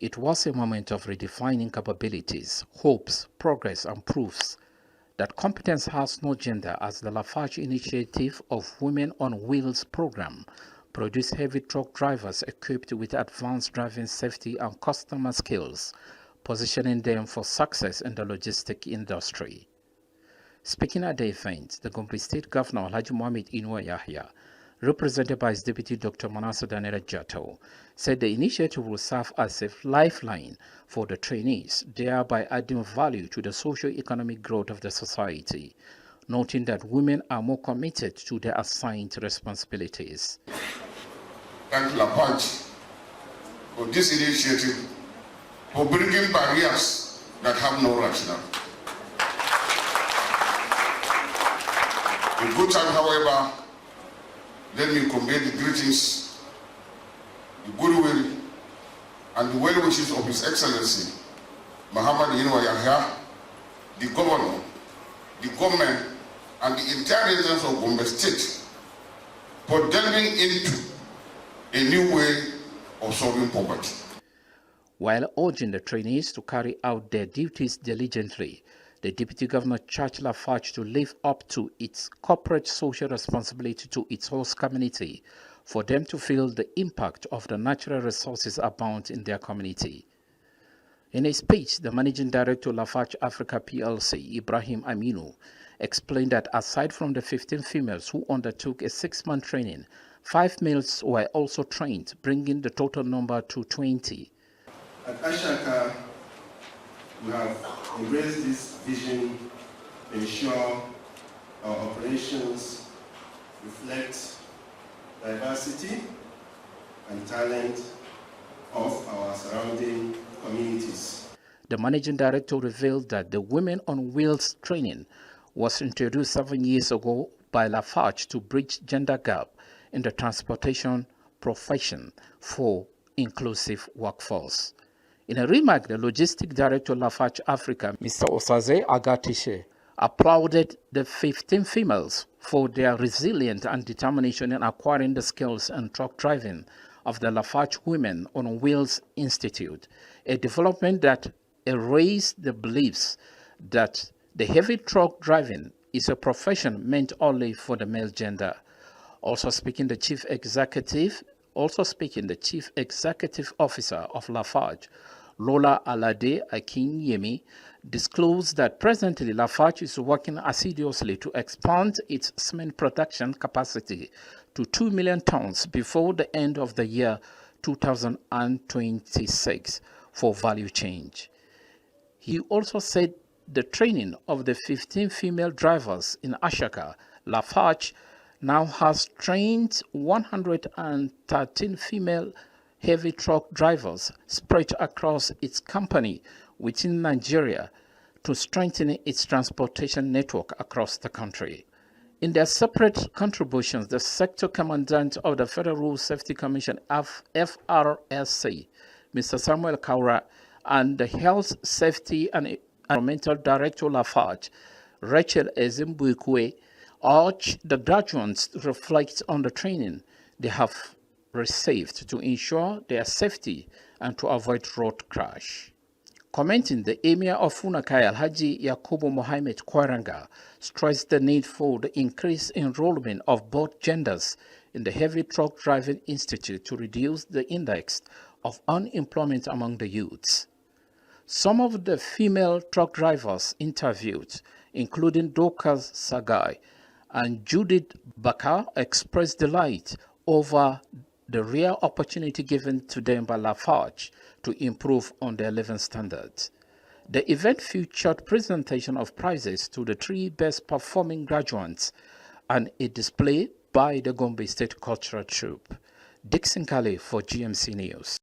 It was a moment of redefining capabilities, hopes, progress, and proofs that competence has no gender, as the Lafarge initiative of Women on Wheels program produced heavy truck drivers equipped with advanced driving safety and customer skills, positioning them for success in the logistic industry. Speaking at the event, the Gombe State Governor Alhaji Mohammed Inuwa Yahya, represented by his deputy Dr. Manasseh Danere Jato, said the initiative will serve as a lifeline for the trainees, thereby adding value to the socio-economic growth of the society, noting that women are more committed to their assigned responsibilities. Thank Lafarge for this initiative, for bringing barriers that have no rationale. In good time, however, let me convey the greetings, the goodwill, and the well wishes of His Excellency, Muhammad Inuwa Yahya, the Governor, the government, and the entire residents of Gombe State for delving into a new way of solving poverty. While urging the trainees to carry out their duties diligently, the Deputy Governor charged Lafarge to live up to its corporate social responsibility to its host community for them to feel the impact of the natural resources abound in their community. In a speech, the Managing Director of Lafarge Africa PLC, Ibrahim Aminu, explained that aside from the 15 females who undertook a 6-month training, 5 males were also trained, bringing the total number to 20. At Ashaka, we have embraced this vision to ensure our operations reflect diversity and talent of our surrounding communities. The Managing Director revealed that the Women on Wheels training was introduced 7 years ago by Lafarge to bridge gender gap in the transportation profession for inclusive workforce. In a remark, the Logistic Director of Lafarge Africa, Mr. Osaze Agatishe, applauded the 15 females for their resilience and determination in acquiring the skills and truck driving of the Lafarge Women on Wheels Institute, a development that erased the beliefs that the heavy truck driving is a profession meant only for the male gender. Also speaking, the Chief Executive Officer of Lafarge, Lola Alade Akinyemi, disclosed that presently Lafarge is working assiduously to expand its cement production capacity to 2 million tons before the end of the year 2026 for value change. He also said the training of the 15 female drivers in Ashaka, Lafarge now has trained 113 female heavy truck drivers spread across its company within Nigeria to strengthen its transportation network across the country. In their separate contributions, the sector commandant of the Federal Road Safety Commission, FRSC, Mr. Samuel Kaura, and the Health, Safety and Environmental Director Lafarge, Rachel Ezimbuikwe, urged the graduates to reflect on the training they have received to ensure their safety and to avoid road crash. Commenting, the Emir of Funakai, Alhaji Yakubu Mohammed Kwaranga, stressed the need for the increased enrollment of both genders in the Heavy Truck Driving Institute to reduce the index of unemployment among the youths. Some of the female truck drivers interviewed, including Dorcas Sagai and Judith Bakar, expressed delight over the rare opportunity given to them by Lafarge to improve on their living standards. The event featured presentation of prizes to the 3 best performing graduates and a display by the Gombe State Cultural Troupe. Dixon Kale for GMC News.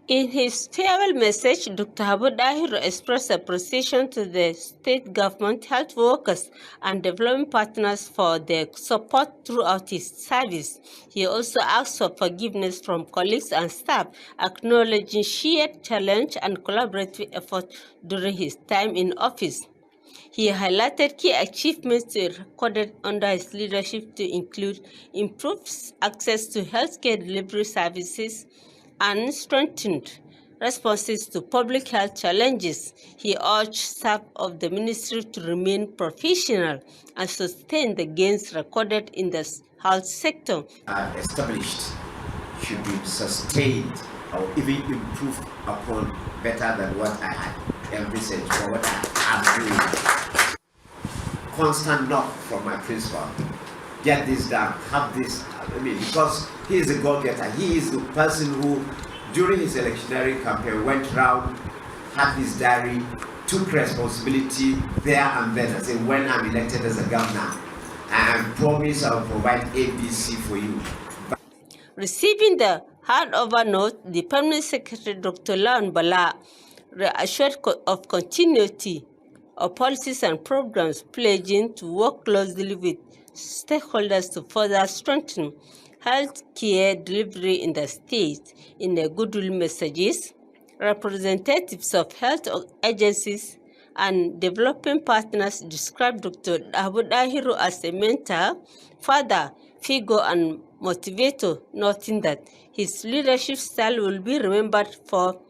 In his farewell message, Dr. Habu Dahiru expressed appreciation to the state government, health workers, and development partners for their support throughout his service. He also asked for forgiveness from colleagues and staff, acknowledging shared challenge and collaborative effort during his time in office. He highlighted key achievements recorded under his leadership to include improved access to healthcare delivery services and strengthened responses to public health challenges. He urged staff of the ministry to remain professional and sustain the gains recorded in the health sector. Established should be sustained or even improved upon better than what I had envisaged or what I am doing. Constant knock from my principal. Get this done, have this. I mean, because he is a go-getter. He is the person who, during his electionary campaign, went round, had his diary, took responsibility there and then. I said, when I'm elected as a governor, I promise I'll provide ABC for you. Receiving the handover note, the Permanent Secretary, Dr. Lawan Bala, reassured of continuity of policies and programs, pledging to work closely with stakeholders to further strengthen health care delivery in the state. In the goodwill messages, representatives of health agencies and developing partners described Dr. Abu Dahiru as a mentor, father, figure, and motivator, noting that his leadership style will be remembered for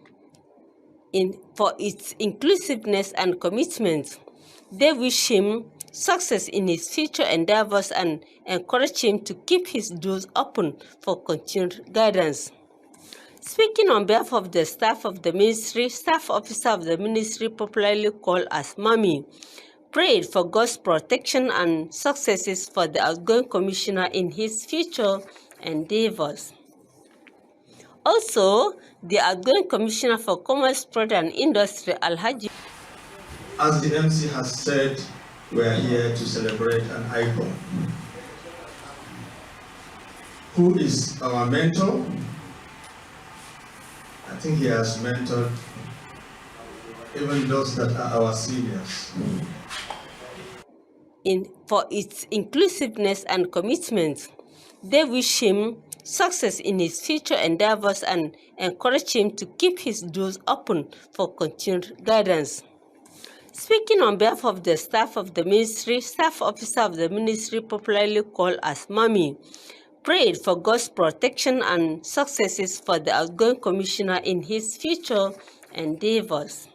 its inclusiveness and commitment. They wish him success in his future endeavors and encourage him to keep his doors open for continued guidance. Speaking on behalf of the staff of the ministry, staff officer of the ministry, popularly called as Mami, prayed for God's protection and successes for the outgoing commissioner in his future endeavors. Also, the outgoing commissioner for Commerce, Trade and Industry, Alhaji. As the MC has said, we are here to celebrate an icon who is our mentor. I think he has mentored even those that are our seniors. For its inclusiveness and commitment, they wish him success in his future endeavors and encourage him to keep his doors open for continued guidance. Speaking on behalf of the staff of the ministry, staff officer of the ministry, popularly called as Mami, prayed for God's protection and successes for the outgoing commissioner in his future endeavors.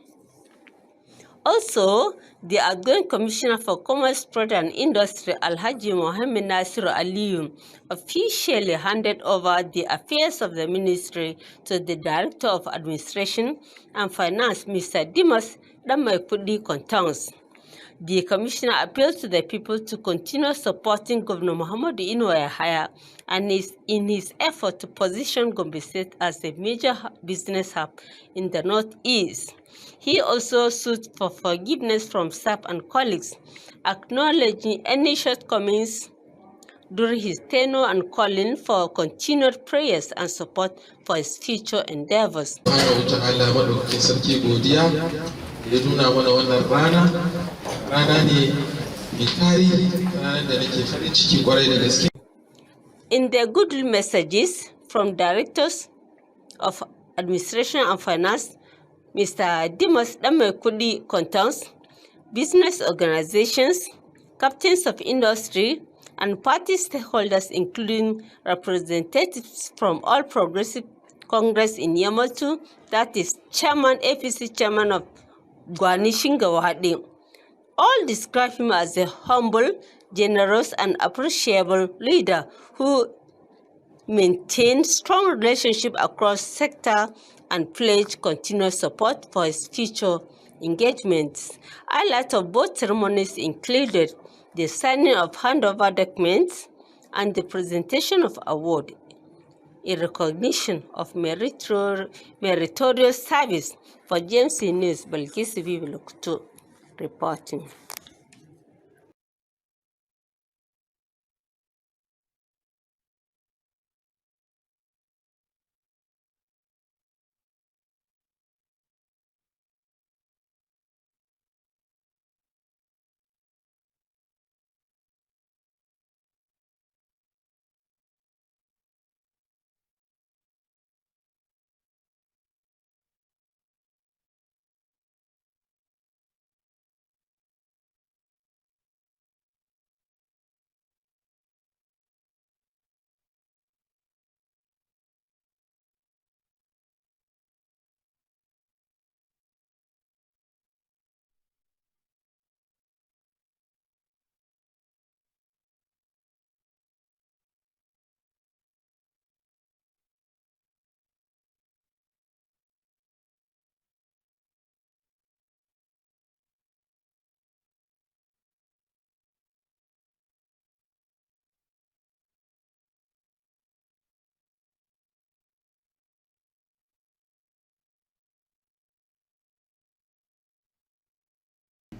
Also, the outgoing commissioner for Commerce, Trade and Industry, Alhaji Mohammed Nasiru Aliyu, officially handed over the affairs of the ministry to the Director of Administration and Finance, Mr. Dimas Damaikudi Kontans. The commissioner appealed to the people to continue supporting Governor Muhammadu Inuwa Yahaya and in his effort to position Gombe State as a major business hub in the Northeast. He also sued for forgiveness from staff and colleagues, acknowledging any shortcomings during his tenure and calling for continued prayers and support for his future endeavors. In their goodwill messages from Directors of Administration and Finance, Mr. Dimas Damaikudi Kontans, business organizations, captains of industry, and party stakeholders, including representatives from All Progressive Congress in Yamatu, that is APC chairman of Gwani Shingawahade, all describe him as a humble, generous, and appreciable leader who maintained strong relationship across sector and pledged continuous support for his future engagements. Highlights of both ceremonies included the signing of handover documents and the presentation of award in recognition of meritorious service. For GMC News, Balkis Vivilokto reporting.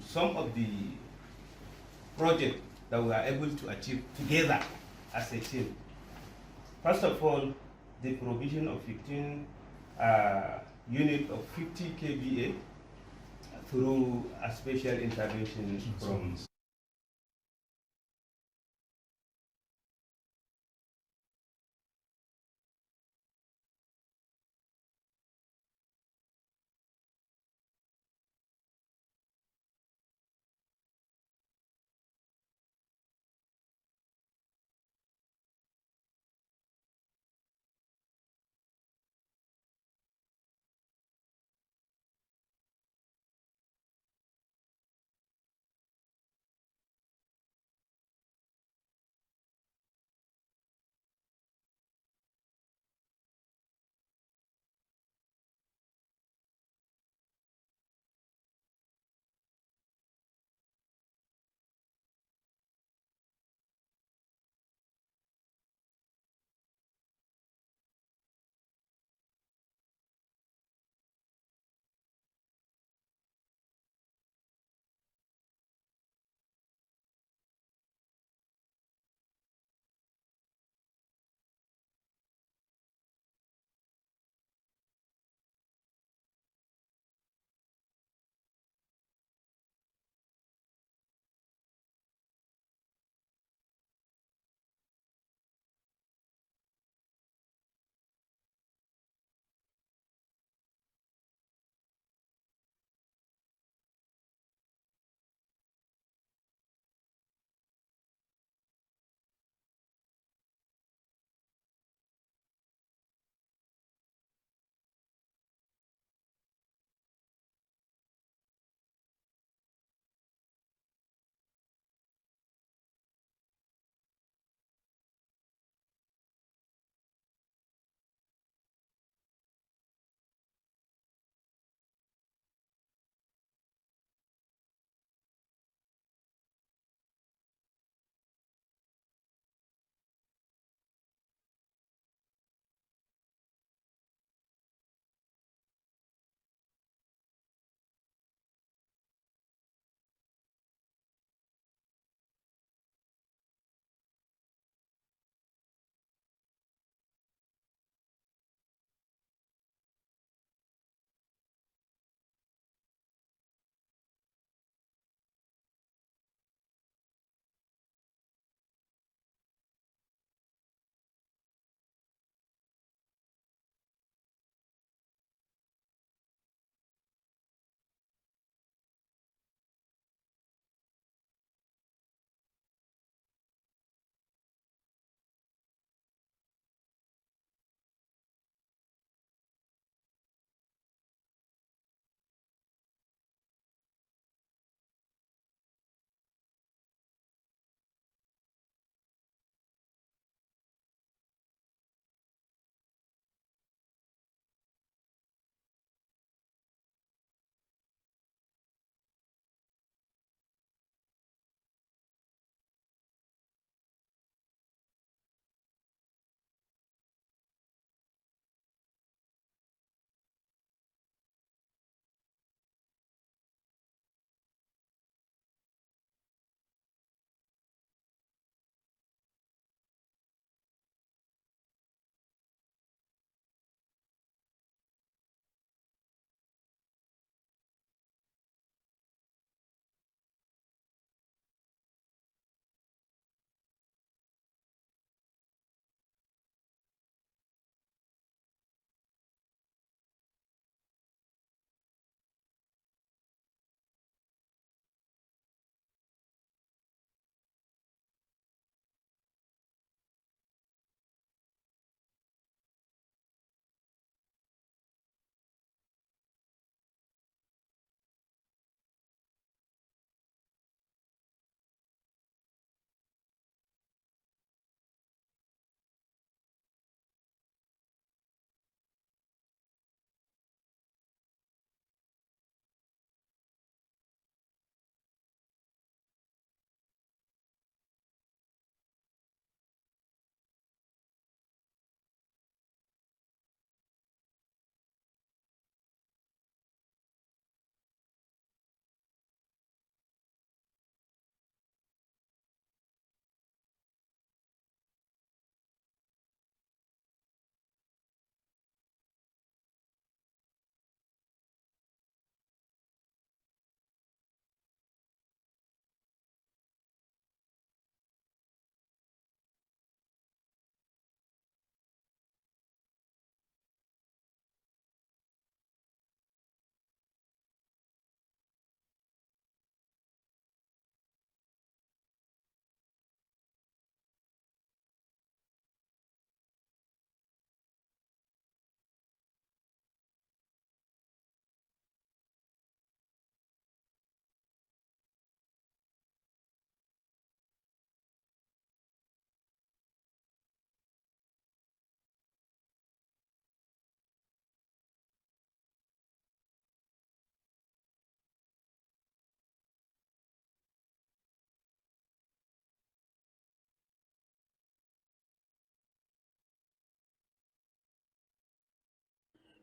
some of the projects that we are able to achieve together as a team. First of all, the provision of 15 unit of 50 kVA through a special intervention from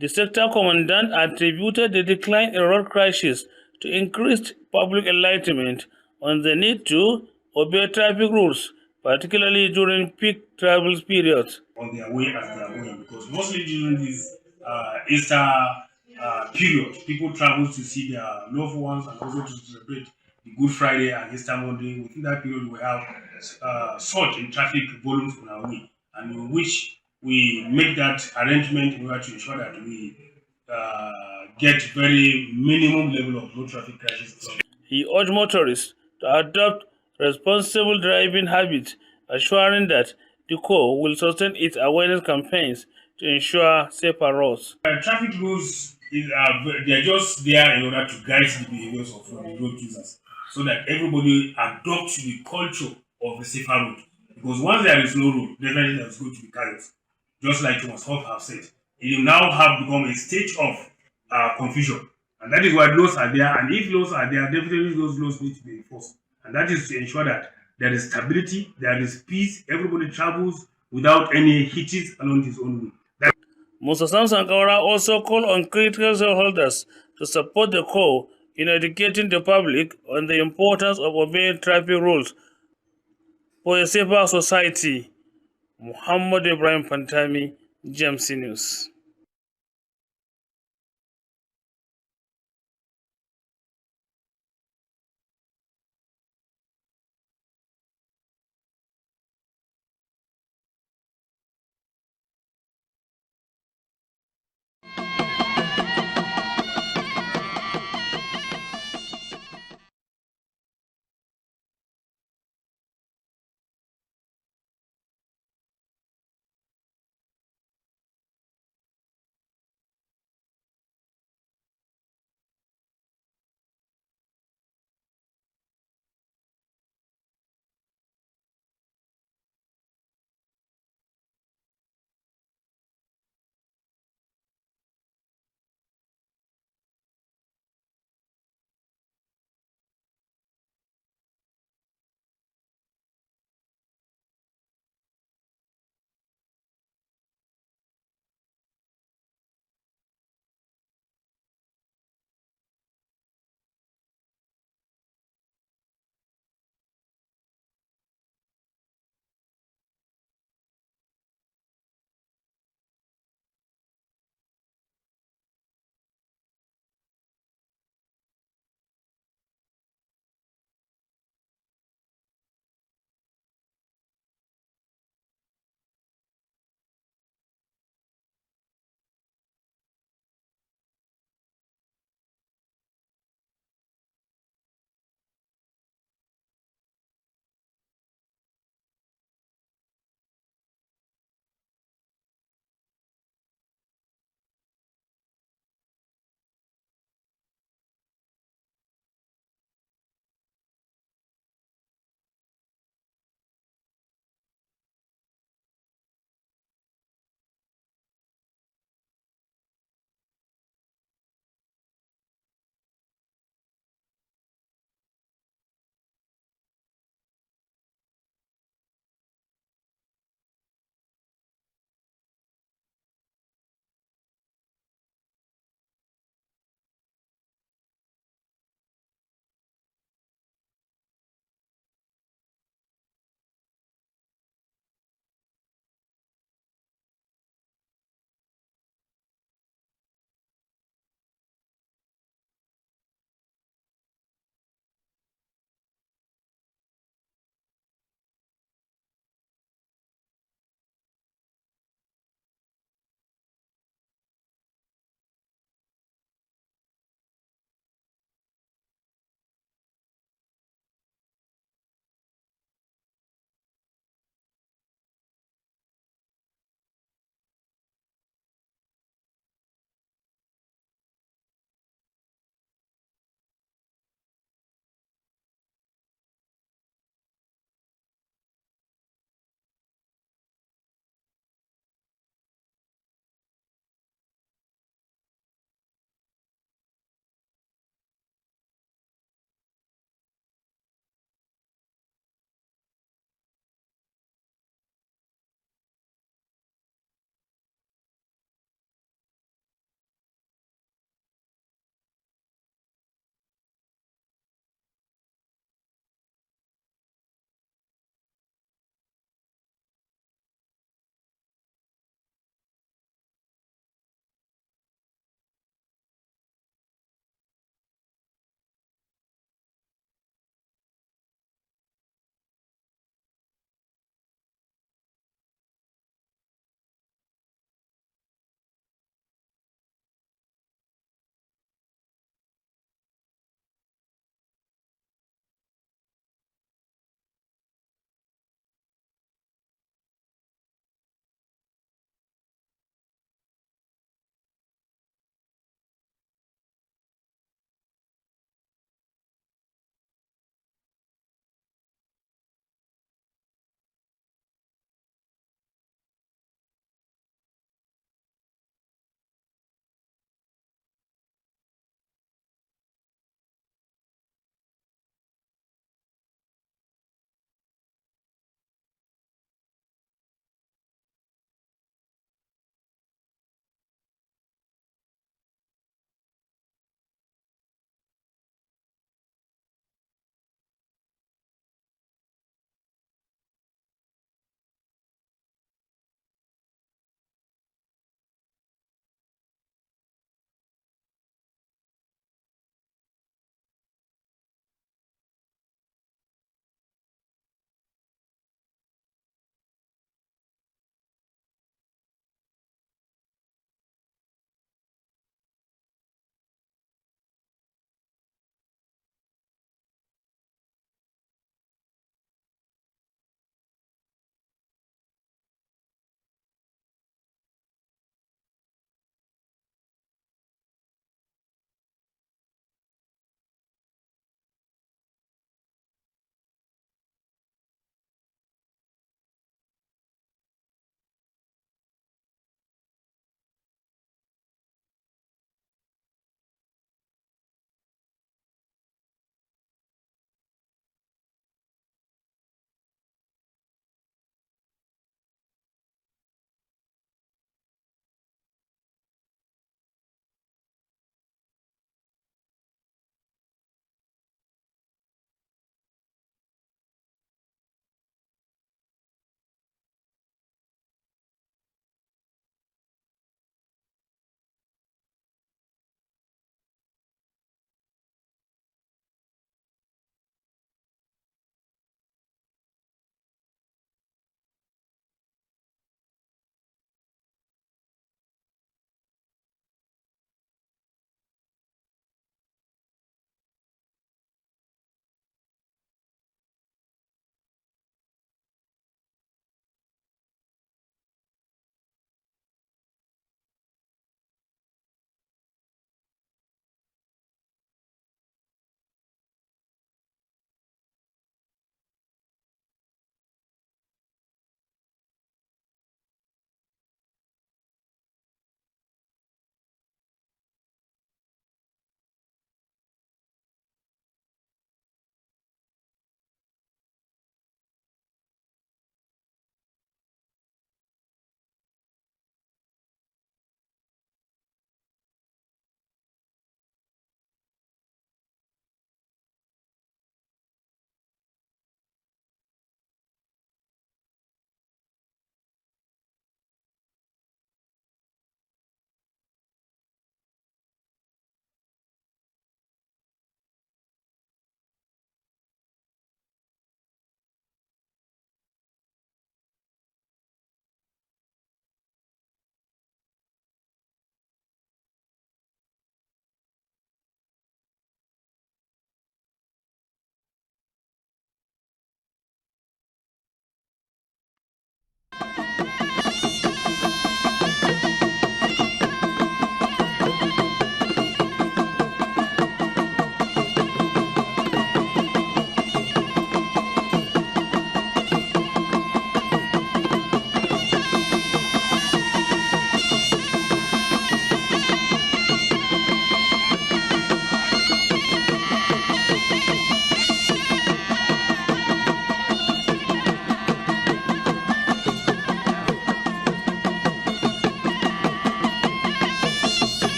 The sector commandant attributed the decline in road crashes to increased public enlightenment on the need to obey traffic rules, particularly during peak travel periods. On their way as they are going, because mostly during this Easter period, people travel to see their loved ones and also to celebrate the Good Friday and Easter Monday. Within that period, we have surge in traffic volumes on our way, and in which we make that arrangement in order to ensure that we get very minimum level of road traffic crashes. He urged motorists to adopt responsible driving habits, assuring that the Corps will sustain its awareness campaigns to ensure safer roads. Traffic rules they are just there in order to guide the behaviors of the road users, so that everybody adopts the culture of a safer road. Because once there is no road, definitely there is going to be chaos. Just like Thomas Hobbes have said, it will now have become a stage of confusion. And that is why laws are there. And if laws are there, definitely those laws need to be enforced. And that is to ensure that there is stability, there is peace, everybody travels without any hitches along his own way. Mr. Samson Kaura also called on critical stakeholders to support the Corps in educating the public on the importance of obeying traffic rules for a safer society. Muhammad Ibrahim Pantami, GMC News.